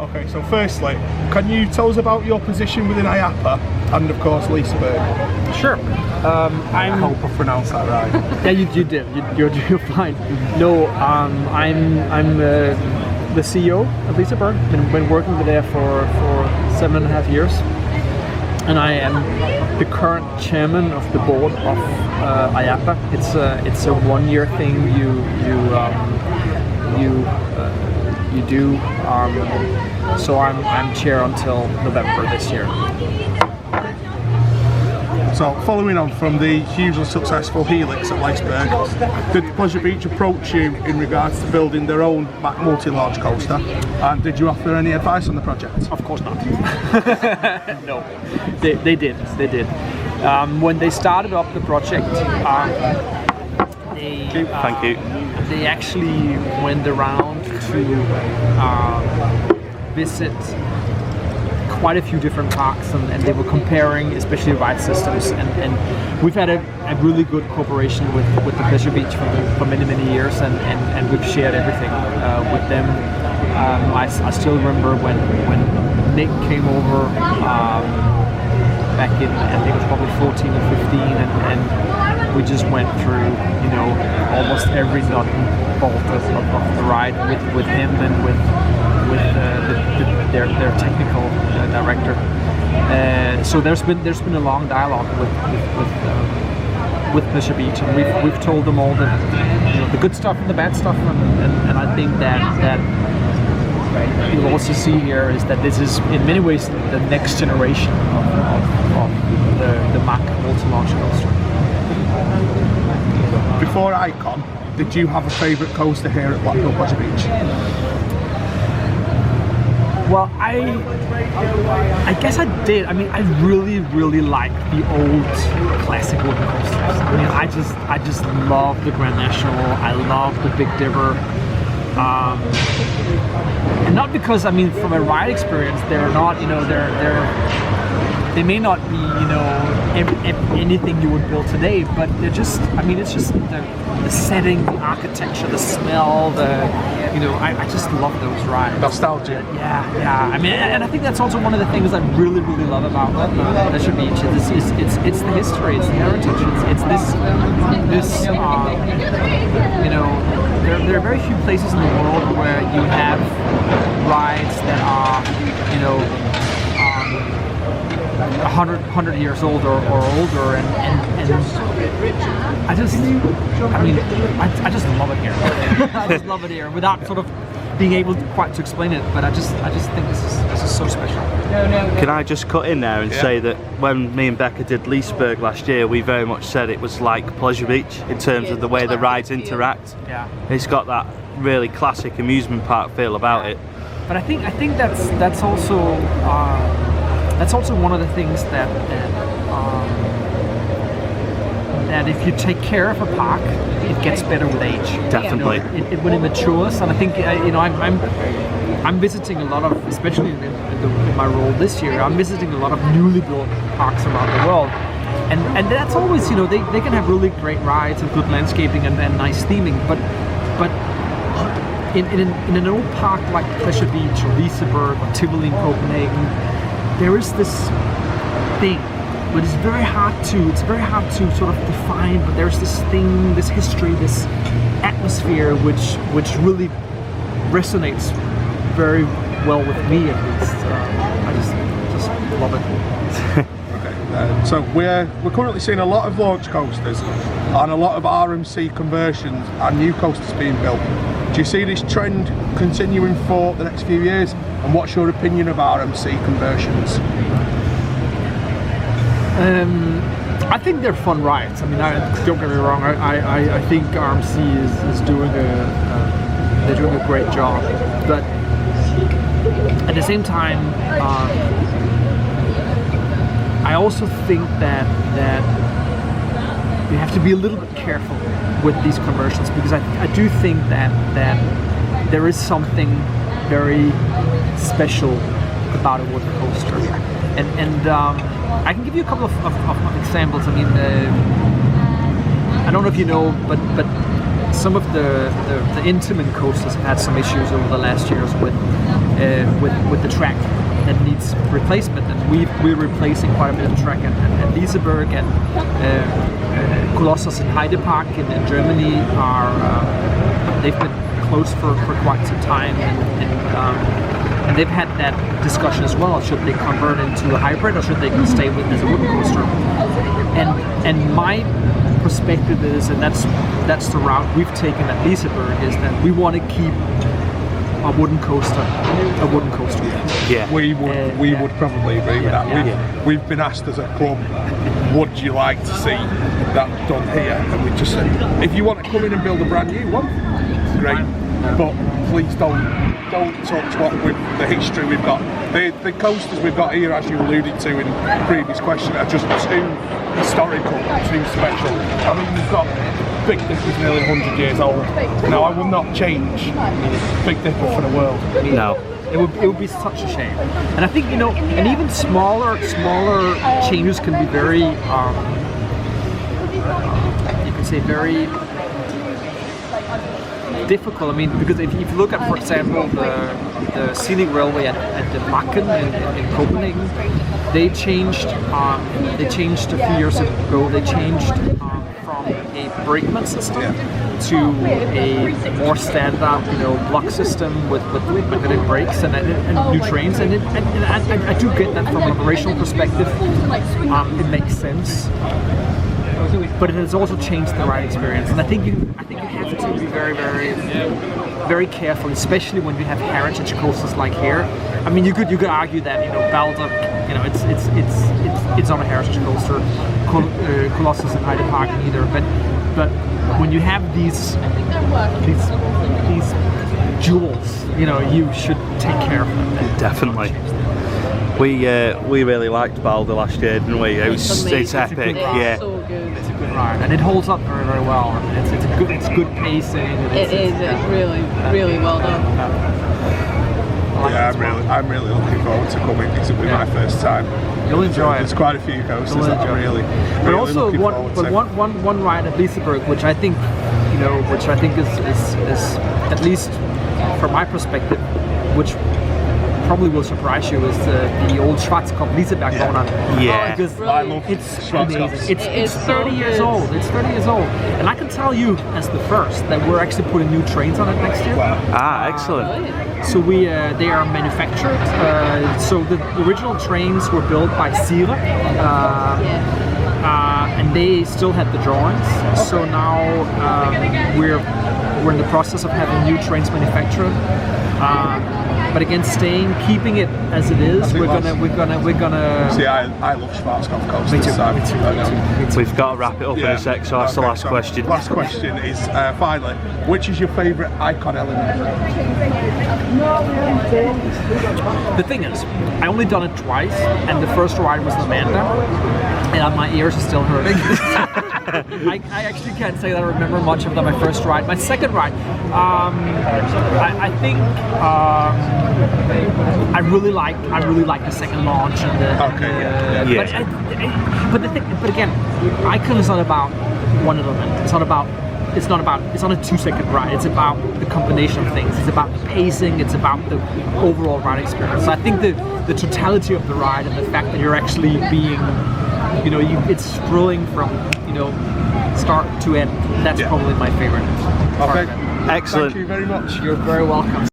Okay, so firstly, can you tell us about your position within IAAPA and of course Liseberg? Sure. I hope I pronounced that right. Yeah, you did. You're fine. No, I'm the CEO of Liseberg. Been working there for 7.5 years, and I am the current chairman of the board of IAAPA. It's a 1-year thing. You do. So I'm chair until November this year. So following on from the hugely successful Helix at Liseberg, did Pleasure Beach approach you in regards to building their own multi-launch coaster? And did you offer any advice on the project? Of course not. No, they did. When they started up the project, Thank you. They actually went around to visit quite a few different parks, and they were comparing especially ride systems, and we've had a really good cooperation with the Pleasure Beach for many years, and we've shared everything with them. I still remember when Nick came over back in, I think it was probably 14 or 15, and we just went through, almost every nut and bolt of the ride with him and with their technical director. So there's been a long dialogue with Pleasure Beach, and we've told them all the good stuff and the bad stuff, and I think that you'll also see here is that this is in many ways the next generation of the Mach multi-launch coaster. Before ICON, did you have a favourite coaster here at Blackpool Pleasure Beach? Well, I guess I did. I mean, I really like the old classic wooden coasters. I mean, I just love the Grand National. I love the Big Dipper. And not because, I mean, from a ride experience, they're not, they may not be, anything you would build today, but they're just, I mean, it's just the setting, the architecture, the smell, I just love those rides. Nostalgia. Yeah. I mean, and I think that's also one of the things I really love about Pleasure Beach. It's the history, it's the heritage, it's this there are very few places in the world where you have rides that are, 100 years old or older, and I just love it here. I just love it here without sort of being able quite to explain it, but I just think this is so special. Can I just cut in there and say that when me and Becca did Liseberg last year, we very much said it was like Pleasure Beach in terms of the way the rides interact. Yeah, it's got that really classic amusement park feel about it. But I think that's also one of the things that if you take care of a park, it gets better with age. Definitely. When it matures, and I think I'm visiting a lot of, especially in my role this year, I'm visiting a lot of newly built parks around the world, and that's always, they can have really great rides and good landscaping and nice theming, but in an old park like Pleasure Beach or Liseberg or Tivoli in Copenhagen, there is this thing, but it's very hard to sort of define, but there's this thing, this history, this atmosphere which really resonates very well with me, at least. I just love it. Okay, so we're currently seeing a lot of launch coasters and a lot of RMC conversions and new coasters being built. Do you see this trend continuing for the next few years? And what's your opinion of RMC conversions? I think they're fun rides. I mean, don't get me wrong. I think RMC is doing they're doing a great job. But at the same time, I also think that you have to be a little bit careful with these conversions, because I do think that there is something very special about a wooden coaster, and I can give you a couple of examples. I mean, I don't know if you know, but some of the intimate coasters have had some issues over the last years with the track that needs replacement, and we're replacing quite a bit of track at Liseberg, and Colossus in Heidepark in Germany are they've been closed for quite some time, and they've had that discussion as well. Should they convert into a hybrid, or should they stay with as a wooden coaster? And my perspective is, and that's the route we've taken at Liseberg, is that we want to keep a wooden coaster. Yeah. We would probably agree with that. We've been asked as a club, would you like to see that done here? And we just said, if you want to come in and build a brand new one, great. But please don't touch the history we've got. The coasters we've got here, as you alluded to in the previous question, are just too historical, too special. I mean, you've got Big Dipper's nearly 100 years old. Now, I will not change Big Dipper for the world. No. It would be such a shame. And I think, you know, and even smaller changes can be very, you can say very difficult. I mean, because if you look at, for example, the scenic railway at the Bakken in Copenhagen, they changed a few years ago. They changed from a brakeman system to a more standard, you know, block system with magnetic brakes and new trains. And I do get that from an operational perspective. It makes sense. But it has also changed the ride experience, and I think you have to be very, very, very careful, especially when you have heritage coasters like here. I mean, you could argue that, you know, Balder, you know, it's on a heritage coaster, Colossus and Heidepark neither. But when you have these jewels, you know, you should take care of them. Definitely. We really liked Balder last year, didn't we? It's epic, yeah. So good. It's a good ride, and it holds up very, very well. It's good pacing. It's really well done. Yeah, I'm really looking forward to coming. This will be my first time. You'll enjoy it. There's quite a few coasters that I'm really but also looking forward to. one ride at Liseberg, which I think, you know, is at least from my perspective, which probably will surprise you, is the old Schwarzkopf Lisebergbanan. Yeah. Because I love it's Schwarzkopf. amazing. It's 30 years old. It's 30 years old. And I can tell you, as the first, that we're actually putting new trains on it next year. Wow. Excellent. So they are manufactured. So the original trains were built by Sire, and they still had the drawings. So now we're in the process of having new trains manufactured. But again, keeping it as it is. We're gonna. See, I love Schwarzkopf coasters. Me too. We've got to wrap it up in a sec, so that's the last question. Last question is, finally, which is your favourite icon element? The thing is, I only done it twice, and the first ride was the Manda, and my ears are still hurting. I actually can't say that I remember much of my first ride. My second ride, I think I really like the second launch and But again, Icon is not about one element. It's not a 2-second ride. It's about the combination of things. It's about the pacing. It's about the overall ride experience. So I think the totality of the ride and the fact that you're actually being, you know, it's thrilling from, you know, start to end. That's probably my favorite part of it. Excellent. Thank you very much. You're very welcome.